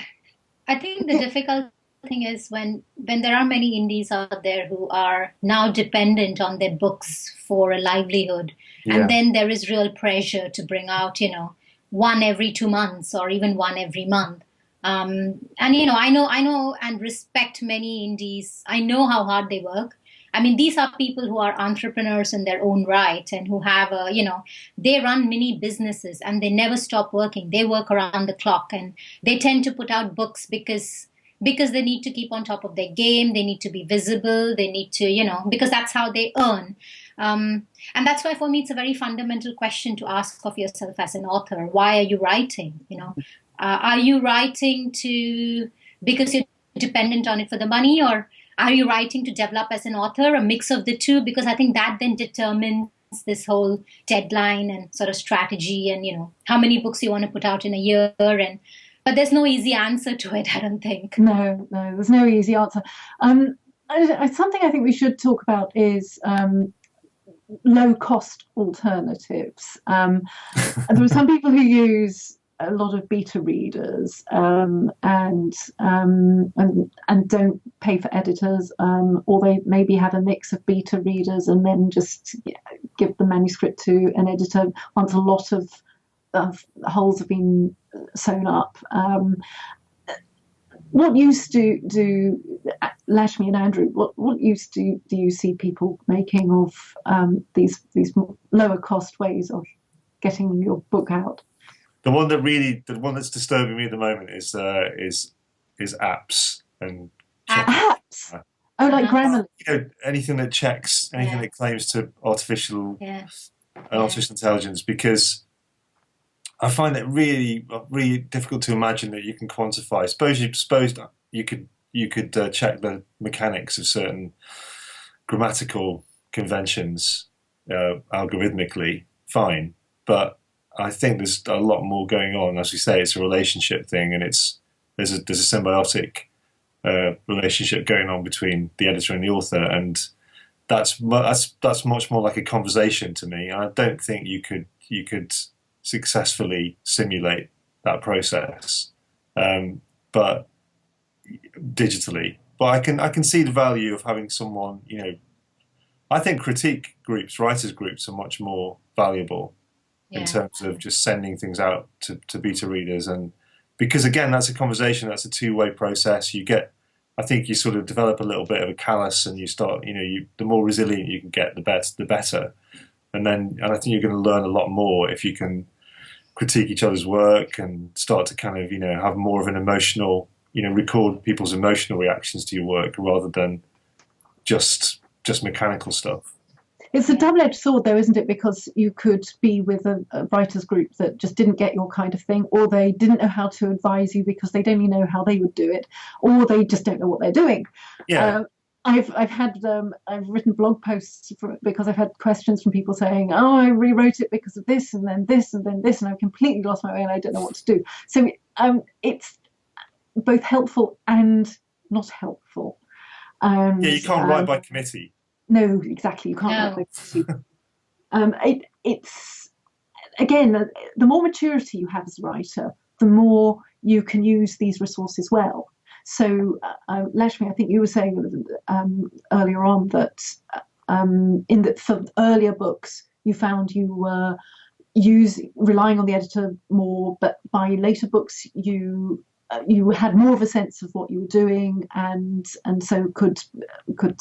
I think the difficult thing is when there are many indies out there who are now dependent on their books for a livelihood, and then there is real pressure to bring out, you know, one every 2 months or even one every month. And you know, I know and respect many indies. I know how hard they work. I mean, these are people who are entrepreneurs in their own right and who have you know, they run mini businesses and they never stop working. They work around the clock, and they tend to put out books because they need to keep on top of their game. They need to be visible. They need to, you know, because that's how they earn. And that's why for me, it's a very fundamental question to ask of yourself as an author. Why are you writing? You know, are you writing because you're dependent on it for the money, or are you writing to develop as an author? A mix of the two, because I think that then determines this whole deadline and sort of strategy, and you know, how many books you want to put out in a year. But there's no easy answer to it, I don't think. No, there's no easy answer. Something I think we should talk about is low-cost alternatives. There are some people who use a lot of beta readers and don't pay for editors, or they maybe have a mix of beta readers and then just give the manuscript to an editor once a lot of holes have been sewn up. What use do Laxmi and Andrew? What use do you see people making of these lower cost ways of getting your book out? The one that's disturbing me at the moment is apps and apps. Oh, like Grammarly. You know, anything that checks, anything that claims to artificial intelligence, because I find it really, really difficult to imagine that you can quantify. Suppose you could check the mechanics of certain grammatical conventions algorithmically, fine, but I think there's a lot more going on. As we say, it's a relationship thing, and there's a symbiotic relationship going on between the editor and the author, and that's much more like a conversation to me. And I don't think you could successfully simulate that process. But digitally. But I can see the value of having someone, I think critique groups, writers groups, are much more valuable in terms of just sending things out to beta readers, and because again, that's a conversation, that's a two-way process. I think you sort of develop a little bit of a callus, and you start, the more resilient you can get, the better. And I think you're going to learn a lot more if you can critique each other's work and start to kind of, have more of an emotional, record people's emotional reactions to your work rather than just mechanical stuff. It's a double-edged sword, though, isn't it? Because you could be with a writers group that just didn't get your kind of thing, or they didn't know how to advise you because they don't even know how they would do it, or they just don't know what they're doing. Yeah. I've written blog posts because I've had questions from people saying, "Oh, I rewrote it because of this, and then this, and then this, and I've completely lost my way, and I don't know what to do." So it's both helpful and not helpful. You can't write by committee. No, exactly. You can't write by committee. It's again, the more maturity you have as a writer, the more you can use these resources well. So, Laxmi, I think you were saying earlier on that for earlier books, you found you were relying on the editor more, but by later books, you had more of a sense of what you were doing, and so could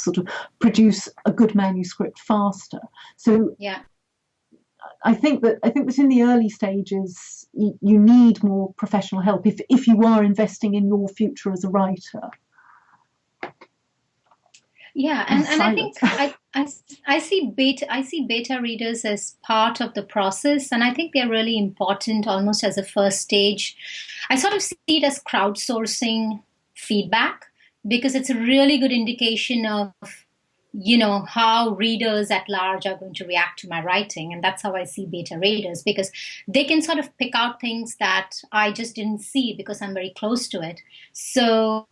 sort of produce a good manuscript faster. So yeah. I think that in the early stages you need more professional help if you are investing in your future as a writer. Yeah, and I think I see beta readers as part of the process, and I think they're really important almost as a first stage. I sort of see it as crowdsourcing feedback, because it's a really good indication of how readers at large are going to react to my writing. And that's how I see beta readers, because they can sort of pick out things that I just didn't see because I'm very close to it. So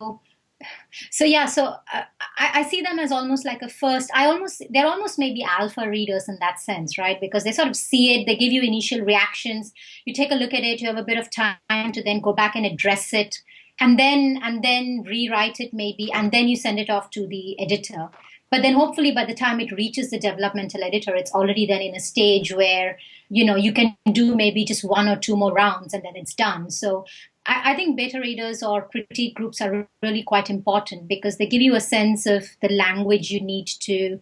I see them as almost like they're almost maybe alpha readers in that sense, right? Because they sort of see it, they give you initial reactions, you take a look at it, you have a bit of time to then go back and address it, and then rewrite it maybe, and then you send it off to the editor. But then hopefully by the time it reaches the developmental editor, it's already then in a stage where, you can do maybe just one or two more rounds and then it's done. So I think beta readers or critique groups are really quite important, because they give you a sense of the language you need to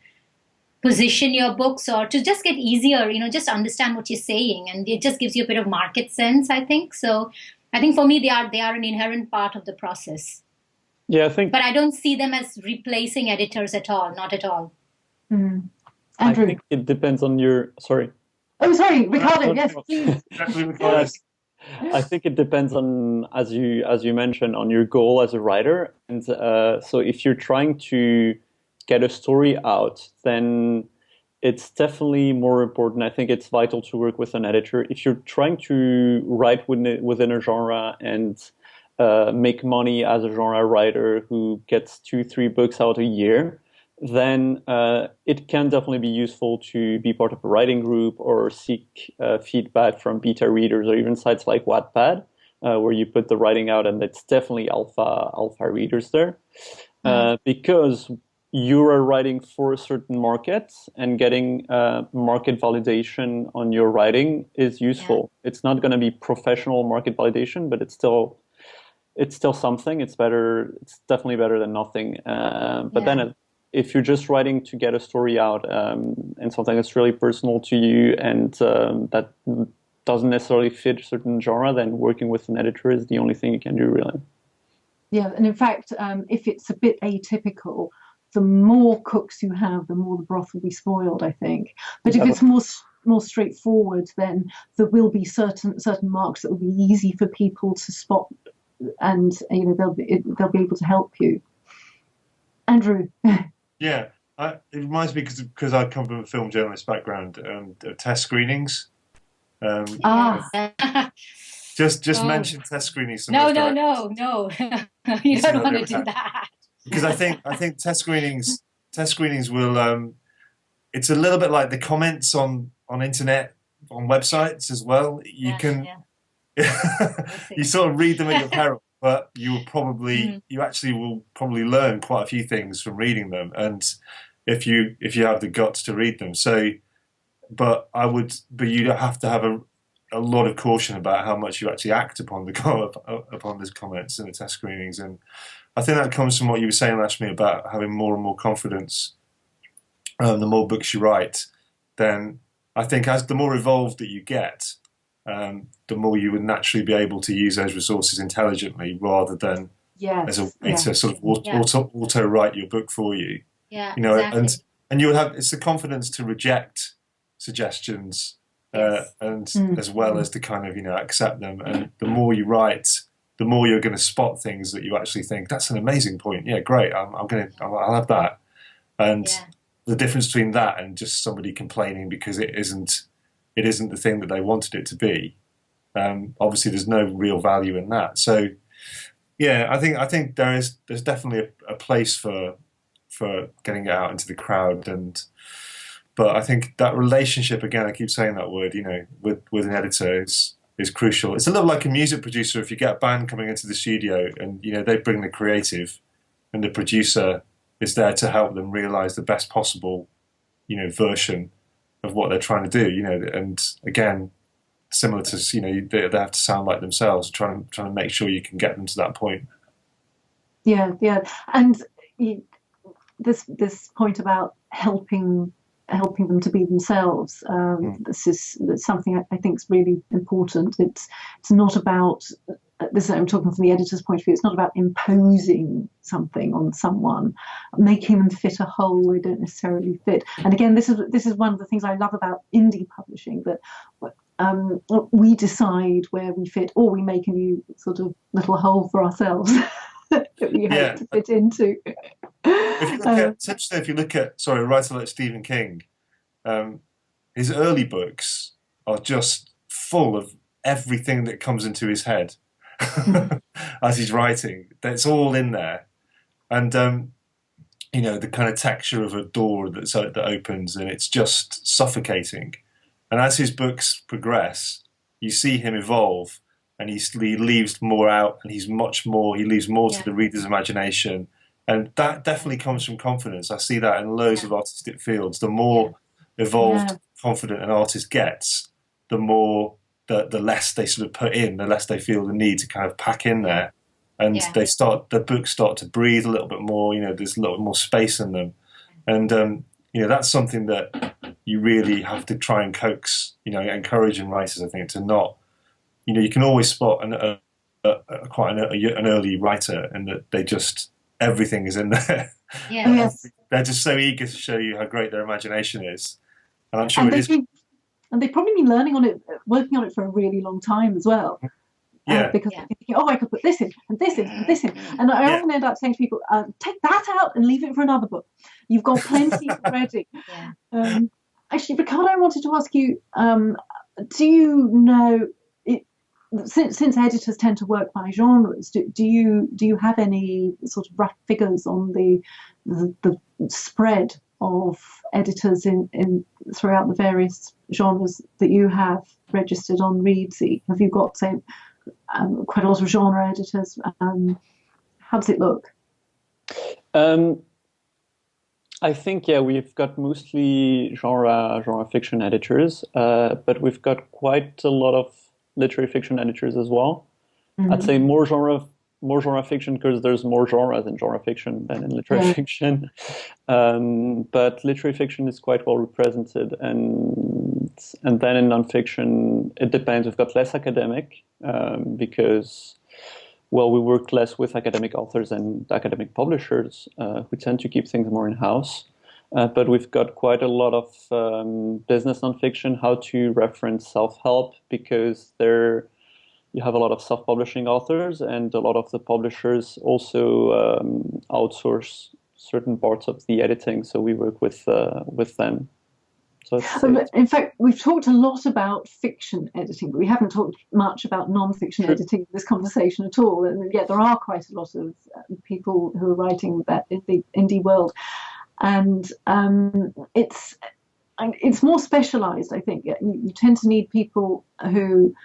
position your books, or to just get easier, just understand what you're saying. And it just gives you a bit of market sense, I think. So I think for me, they are an inherent part of the process. Yeah, I think. But I don't see them as replacing editors at all, not at all. Mm. Andrew. I think it depends on your. Sorry. Oh, sorry, Ricardo. Yes, please. I think it depends on, as you mentioned, on your goal as a writer. And so if you're trying to get a story out, then it's definitely more important. I think it's vital to work with an editor. If you're trying to write within a genre and make money as a genre writer who gets 2-3 books out a year, then it can definitely be useful to be part of a writing group or seek feedback from beta readers, or even sites like Wattpad, where you put the writing out, and it's definitely alpha readers there, because you are writing for a certain market, and getting market validation on your writing is useful. Yeah. It's not going to be professional market validation, but it's still something. It's better. It's definitely better than nothing. But then if you're just writing to get a story out, and something that's really personal to you, and that doesn't necessarily fit a certain genre, then working with an editor is the only thing you can do, really. Yeah, and in fact, if it's a bit atypical, the more cooks you have, the more the broth will be spoiled, I think. But if it's more straightforward, then there will be certain marks that will be easy for people to spot, and they'll be able to help you. Andrew. Yeah, it reminds me, because I come from a film journalist background, test screenings. Just mention test screenings. No. You don't want to do that. Because I think test screenings will. It's a little bit like the comments on internet, on websites as well. You can you sort of read them at your peril. but you actually will probably learn quite a few things from reading them, and if you have the guts to read them. So, but you have to have a lot of caution about how much you actually act upon these comments in the test screenings, and I think that comes from what you were saying, Laxmi, about having more and more confidence. The more books you write, then I think as the more evolved that you get, the more you would naturally be able to use those resources intelligently, rather than as a way to sort of auto write your book for you. Yeah, you know, exactly. and you would have the confidence to reject suggestions, and as well as to kind of accept them. And the more you write, the more you're going to spot things that you actually think, that's an amazing point. Yeah, great. I'll have that. And the difference between that and just somebody complaining because it isn't the thing that they wanted it to be. Obviously, there's no real value in that. So, yeah, I think there's definitely a place for getting it out into the crowd, but I think that relationship, again, I keep saying that word, with an editor is crucial. It's a little like a music producer. If you get a band coming into the studio and they bring the creative, and the producer is there to help them realize the best possible version of what they're trying to do, and again, similar to they have to sound like themselves, trying to make sure you can get them to that point. And this point about helping them to be themselves, this is something I think is really important. It's not about this. I'm talking from the editor's point of view. It's not about imposing something on someone, making them fit a hole they don't necessarily fit. And again, this is one of the things I love about indie publishing, that we decide where we fit, or we make a new sort of little hole for ourselves that we hope to fit into. If you look at a writer like Stephen King, his early books are just full of everything that comes into his head as he's writing. That's all in there, and the kind of texture of a door that opens, and it's just suffocating. And as his books progress, you see him evolve, and he leaves more out, and he leaves more to the reader's imagination. And that definitely comes from confidence. I see that in loads of artistic fields. The more evolved, confident an artist gets, the more the less they sort of put in, the less they feel the need to kind of pack in there. And the books start to breathe a little bit more, there's a little bit more space in them. And that's something that you really have to try and coax, encourage in writers, I think, to not, you can always spot quite an early writer, and that they just, everything is in there. They're just so eager to show you how great their imagination is, and I'm sure and they've probably been working on it for a really long time as well. Because they're thinking, I could put this in and this in and this in, and I often end up saying to people, take that out and leave it for another book. You've got plenty already. Actually, Ricardo, I wanted to ask you, do you know? Since editors tend to work by genres, do you have any sort of rough figures on the spread of editors in throughout the various genres that you have registered on Readsy? Have you got, say, quite a lot of genre editors? How does it look? I think we've got mostly genre fiction editors, but we've got quite a lot of literary fiction editors as well. I'd say more genre fiction, because there's more genres in genre fiction than in literary fiction. But literary fiction is quite well represented, and then in nonfiction it depends. We've got less academic because we work less with academic authors and academic publishers who tend to keep things more in-house. But we've got quite a lot of business nonfiction, how to reference self-help, because you have a lot of self-publishing authors, and a lot of the publishers also outsource certain parts of the editing, so we work with them. So in fact, we've talked a lot about fiction editing, but we haven't talked much about non-fiction editing in this conversation at all. And yet there are quite a lot of people who are writing that in the indie world. And it's more specialized, I think. You tend to need people who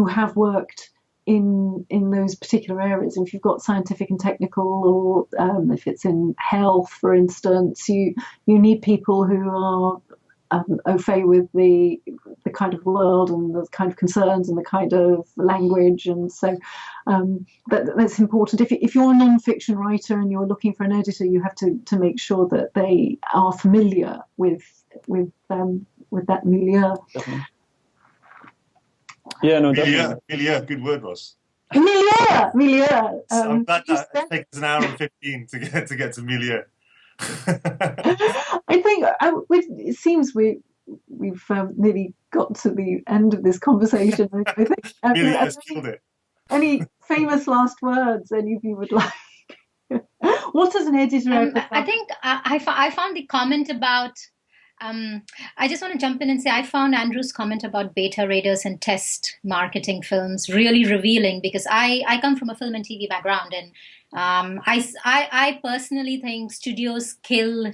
have worked in those particular areas. If you've got scientific and technical, or if it's in health, for instance, you need people who are au fait with the kind of world and the kind of concerns and the kind of language, and so that's important. If you're a non-fiction writer and you're looking for an editor, you have to make sure that they are familiar with that milieu. Definitely. Yeah, no, definitely. Milieu, good word, Roz. Milieu. I'm glad that it takes an hour and 15 to get to milieu. I think it seems we've nearly got to the end of this conversation. I think Milieu's killed it. Any famous last words any of you would like? What does an editor? I think I found the comment about. I just want to jump in and say I found Andrew's comment about beta readers and test marketing films really revealing, because I come from a film and TV background, and I personally think studios kill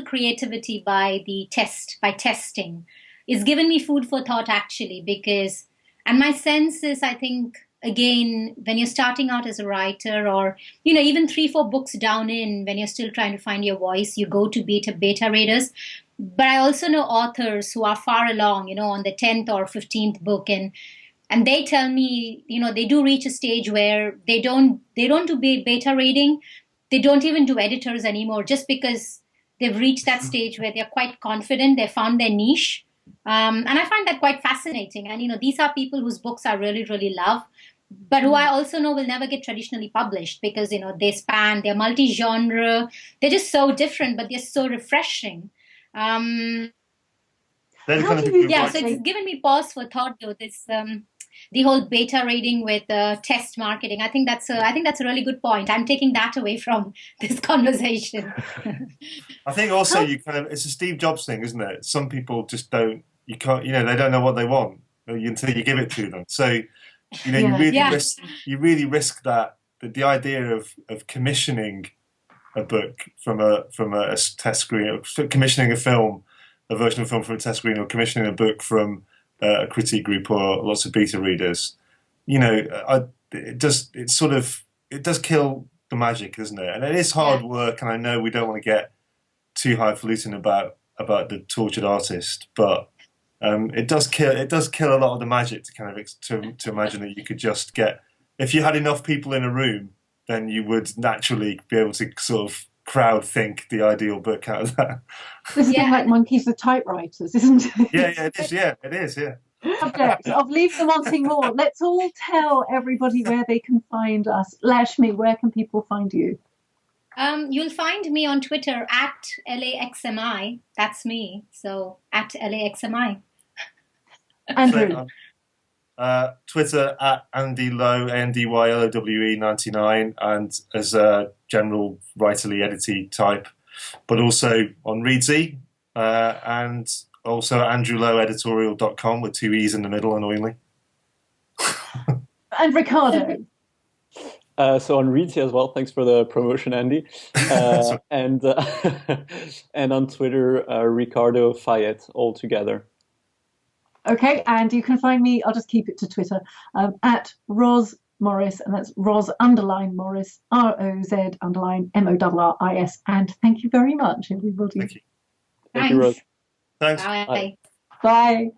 creativity by testing. It's given me food for thought, actually, because, and my sense is, I think, again, when you're starting out as a writer, or even 3-4 books down in, when you're still trying to find your voice, you go to beta readers. But I also know authors who are far along, on the 10th or 15th book, and they tell me, they do reach a stage where they don't do beta reading. They don't even do editors anymore, just because they've reached that stage where they're quite confident, they found their niche. And I find that quite fascinating. And, these are people whose books I really, really love, but who I also know will never get traditionally published, because, they're multi-genre. They're just so different, but they're so refreshing. So it's given me pause for thought, though, this the whole beta reading with test marketing. I think that's a really good point. I'm taking that away from this conversation. I think also it's a Steve Jobs thing, isn't it? Some people just they don't know what they want until you give it to them. So, you really risk that the idea of commissioning a book from a test screen, commissioning a version of a film from a test screen, or commissioning a book from a critique group or lots of beta readers. It does kill the magic, doesn't it? And it is hard work, and I know we don't want to get too highfalutin about the tortured artist, but it does kill a lot of the magic to kind of to imagine that you could just get, if you had enough people in a room, then you would naturally be able to sort of crowd think the ideal book out of that. This is like monkeys with typewriters, isn't it? Yeah, it is. Yeah, it is. Yeah. Subject of Leave Them Wanting More. Let's all tell everybody where they can find us. Laxmi, where can people find you? You'll find me on Twitter at LAXMI. That's me. So at LAXMI. Andrew. Twitter at Andy Lowe, ANDYLOWE 99, and as a general writerly edity type, but also on Readsy, and also AndrewLoweEditorial.com with 2 E's in the middle, annoyingly. And Ricardo. So on Readsy as well. Thanks for the promotion, Andy. And on Twitter, Ricardo Fayet, all together. Okay, and you can find me, I'll just keep it to Twitter, at Roz Morris, and that's Roz _Morris, ROZ_MORRIS. And thank you very much, everybody. Thank you. Thank you, Roz. Thanks. Bye. Bye.